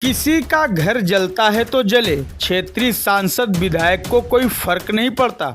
किसी का घर जलता है तो जले, क्षेत्रीय सांसद विधायक को कोई फर्क नहीं पड़ता।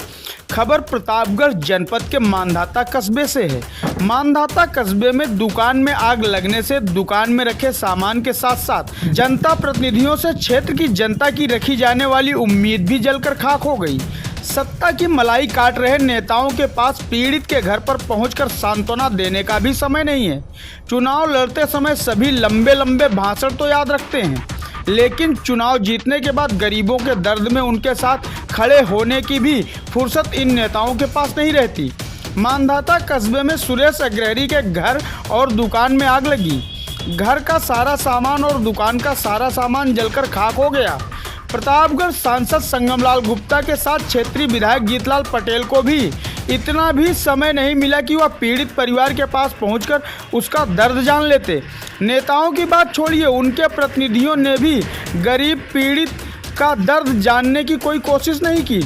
खबर प्रतापगढ़ जनपद के मांधाता कस्बे से है। मांधाता कस्बे में दुकान में आग लगने से दुकान में रखे सामान के साथ साथ जनता प्रतिनिधियों से क्षेत्र की जनता की रखी जाने वाली उम्मीद भी जलकर खाक हो गई। सत्ता की मलाई काट रहे नेताओं के पास पीड़ित के घर पर पहुंचकर सांत्वना देने का भी समय नहीं है। चुनाव लड़ते समय सभी लंबे लंबे भाषण तो याद रखते हैं, लेकिन चुनाव जीतने के बाद गरीबों के दर्द में उनके साथ खड़े होने की भी फुर्सत इन नेताओं के पास नहीं रहती। मांधाता कस्बे में सुरेश अग्रहरी के घर और दुकान में आग लगी। घर का सारा सामान और दुकान का सारा सामान जलकर खाक हो गया। प्रतापगढ़ सांसद संगमलाल गुप्ता के साथ क्षेत्रीय विधायक जीतलाल पटेल को भी इतना भी समय नहीं मिला कि वह पीड़ित परिवार के पास पहुंचकर उसका दर्द जान लेते। नेताओं की बात छोड़िए, उनके प्रतिनिधियों ने भी गरीब पीड़ित का दर्द जानने की कोई कोशिश नहीं की।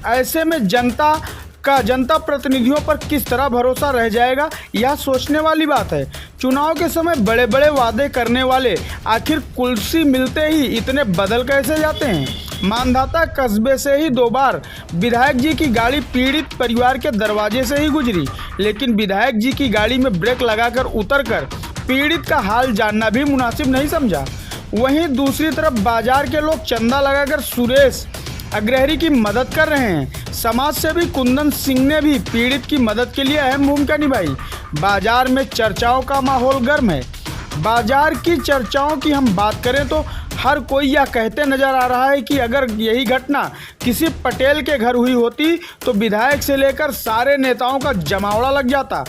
ऐसे में जनता प्रतिनिधियों पर किस तरह भरोसा रह जाएगा, यह सोचने वाली बात है। चुनाव के समय बड़े बड़े वादे करने वाले आखिर कुर्सी मिलते ही इतने बदल कैसे जाते हैं। मांधाता कस्बे से ही 2 बार विधायक जी की गाड़ी पीड़ित परिवार के दरवाजे से ही गुजरी, लेकिन विधायक जी की गाड़ी में ब्रेक लगाकर उतरकर पीड़ित का हाल जानना भी मुनासिब नहीं समझा। वहीं दूसरी तरफ बाजार के लोग चंदा लगाकर सुरेश अग्रहरी की मदद कर रहे हैं। समाज सेवी कुंदन सिंह ने भी पीड़ित की मदद के लिए अहम भूमिका निभाई। बाजार में चर्चाओं का माहौल गर्म है। बाजार की चर्चाओं की हम बात करें तो हर कोई यह कहते नजर आ रहा है कि अगर यही घटना किसी पटेल के घर हुई होती तो विधायक से लेकर सारे नेताओं का जमावड़ा लग जाता।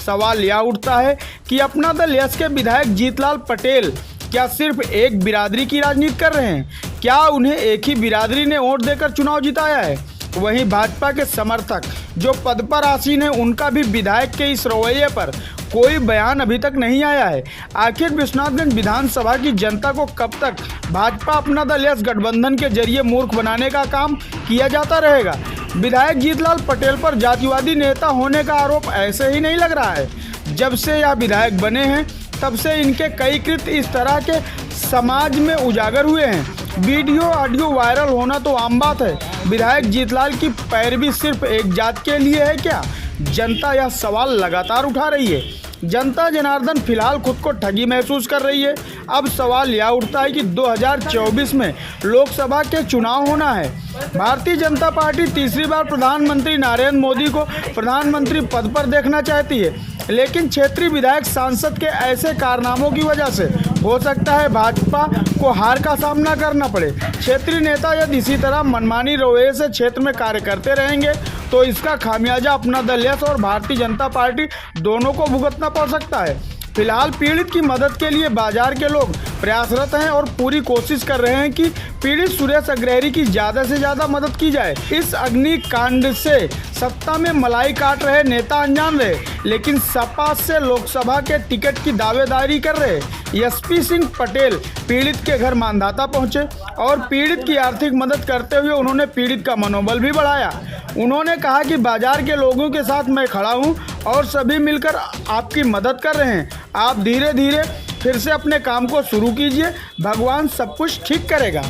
सवाल यह उठता है कि अपना दल यस के विधायक जीतलाल पटेल क्या सिर्फ एक बिरादरी की राजनीति कर रहे हैं? क्या उन्हें एक ही बिरादरी ने वोट देकर चुनाव जिताया है? वहीं भाजपा के समर्थक जो पद पर आसीन है, उनका भी विधायक के इस रवैये पर कोई बयान अभी तक नहीं आया है। आखिर विश्वनाथगंज विधानसभा की जनता को कब तक भाजपा अपना दल यस गठबंधन के जरिए मूर्ख बनाने का काम किया जाता रहेगा? विधायक जीतलाल पटेल पर जातिवादी नेता होने का आरोप ऐसे ही नहीं लग रहा है। जब से यह विधायक बने हैं तब से इनके कई कृत्य इस तरह के समाज में उजागर हुए हैं। वीडियो ऑडियो वायरल होना तो आम बात है। विधायक जीतलाल की पैरवी सिर्फ एक जात के लिए है क्या? जनता यह सवाल लगातार उठा रही है। जनता जनार्दन फिलहाल खुद को ठगी महसूस कर रही है। अब सवाल यह उठता है कि 2024 में लोकसभा के चुनाव होना है। भारतीय जनता पार्टी तीसरी बार प्रधानमंत्री नरेंद्र मोदी को प्रधानमंत्री पद पर देखना चाहती है, लेकिन क्षेत्रीय विधायक सांसद के ऐसे कारनामों की वजह से हो सकता है भाजपा को हार का सामना करना पड़े। क्षेत्रीय नेता यदि इसी तरह मनमानी रवैये से क्षेत्र में कार्य करते रहेंगे तो इसका खामियाजा अपना दल यस और भारतीय जनता पार्टी दोनों को भुगतना पड़ सकता है। फिलहाल पीड़ित की मदद के लिए बाजार के लोग प्रयासरत हैं और पूरी कोशिश कर रहे हैं कि पीड़ित सुरेश अग्रहरी की ज़्यादा से ज़्यादा मदद की जाए। इस अग्निकांड से सत्ता में मलाई काट रहे नेता अनजान रहे, लेकिन सपा से लोकसभा के टिकट की दावेदारी कर रहे एसपी सिंह पटेल पीड़ित के घर मांधाता पहुंचे और पीड़ित की आर्थिक मदद करते हुए उन्होंने पीड़ित का मनोबल भी बढ़ाया। उन्होंने कहा कि बाजार के लोगों के साथ मैं खड़ा हूं और सभी मिलकर आपकी मदद कर रहे हैं। आप धीरे धीरे फिर से अपने काम को शुरू कीजिए, भगवान सब कुछ ठीक करेगा।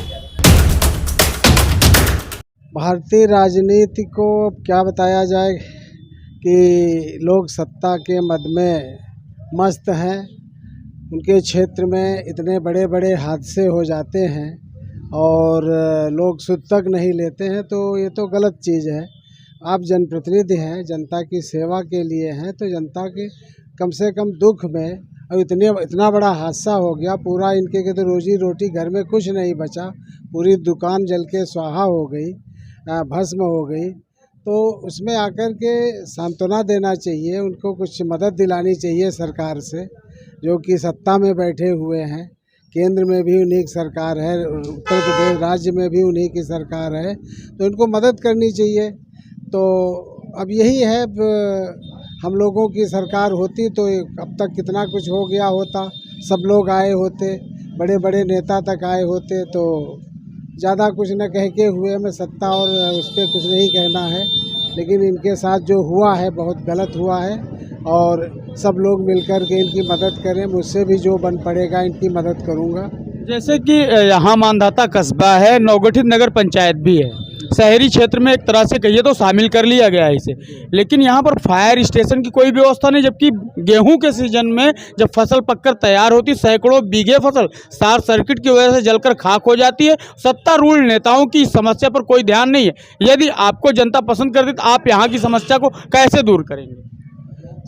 भारतीय राजनीति को क्या बताया जाए कि लोग सत्ता के मद में मस्त हैं। उनके क्षेत्र में इतने बड़े बड़े हादसे हो जाते हैं और लोग सुध तक नहीं लेते हैं, तो ये तो गलत चीज़ है। आप जनप्रतिनिधि हैं, जनता की सेवा के लिए हैं, तो जनता के कम से कम दुख में अब इतना बड़ा हादसा हो गया, पूरा इनके के तो रोजी रोटी घर में कुछ नहीं बचा, पूरी दुकान जल के स्वाहा हो गई, भस्म हो गई। तो उसमें आकर के सांत्वना देना चाहिए, उनको कुछ मदद दिलानी चाहिए सरकार से, जो कि सत्ता में बैठे हुए हैं। केंद्र में भी उन्हीं की सरकार है, उत्तर प्रदेश राज्य में भी उन्हीं की सरकार है, तो इनको मदद करनी चाहिए। तो अब यही है, हम लोगों की सरकार होती तो अब तक कितना कुछ हो गया होता, सब लोग आए होते, बड़े बड़े नेता तक आए होते, तो ज़्यादा कुछ न कह के हुए में सत्ता और उस पर कुछ नहीं कहना है। लेकिन इनके साथ जो हुआ है बहुत गलत हुआ है और सब लोग मिलकर के इनकी मदद करें। मुझसे भी जो बन पड़ेगा इनकी मदद करूँगा। जैसे कि यहाँ मानधाता कस्बा है, नवगठित नगर पंचायत भी है, शहरी क्षेत्र में एक तरह से कहिए तो शामिल कर लिया गया है इसे, लेकिन यहाँ पर फायर स्टेशन की कोई व्यवस्था नहीं, जबकि गेहूं के सीजन में जब फसल पककर तैयार होती, सैकड़ों बीघे फसल शॉर्ट सर्किट की वजह से जलकर खाक हो जाती है। सत्तारूढ़ नेताओं की इस समस्या पर कोई ध्यान नहीं है। यदि आपको जनता पसंद कर दे तो आप यहाँ की समस्या को कैसे दूर करेंगे?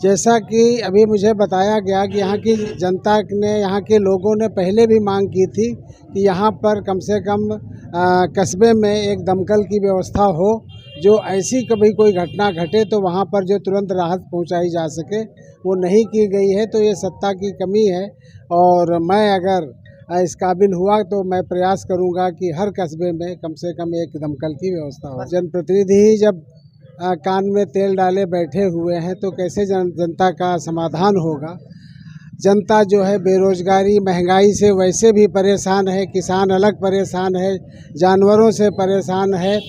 जैसा कि अभी मुझे बताया गया कि यहाँ की जनता ने, यहाँ के लोगों ने पहले भी मांग की थी कि यहाँ पर कम से कम कस्बे में एक दमकल की व्यवस्था हो, जो ऐसी कभी कोई घटना घटे तो वहाँ पर जो तुरंत राहत पहुँचाई जा सके, वो नहीं की गई है। तो ये सत्ता की कमी है, और मैं अगर इस काबिल हुआ तो मैं प्रयास करूँगा कि हर कस्बे में कम से कम एक दमकल की व्यवस्था हो। जनप्रतिनिधि जब कान में तेल डाले बैठे हुए हैं तो कैसे जनता का समाधान होगा। जनता जो है बेरोजगारी, महंगाई से वैसे भी परेशान है, किसान अलग परेशान है, जानवरों से परेशान है,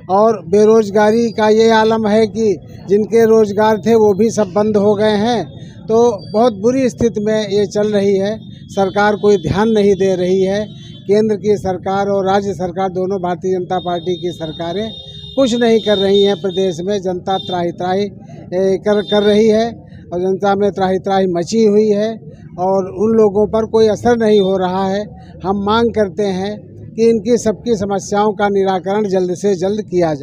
और बेरोजगारी का ये आलम है कि जिनके रोजगार थे वो भी सब बंद हो गए हैं। तो बहुत बुरी स्थिति में ये चल रही है। सरकार कोई ध्यान नहीं दे रही है। केंद्र की सरकार और राज्य सरकार, दोनों भारतीय जनता पार्टी की सरकारें कुछ नहीं कर रही हैं। प्रदेश में जनता त्राही त्राही कर रही है, और जनता में त्राही त्राही मची हुई है, और उन लोगों पर कोई असर नहीं हो रहा है। हम मांग करते हैं कि इनकी सबकी समस्याओं का निराकरण जल्द से जल्द किया जाए।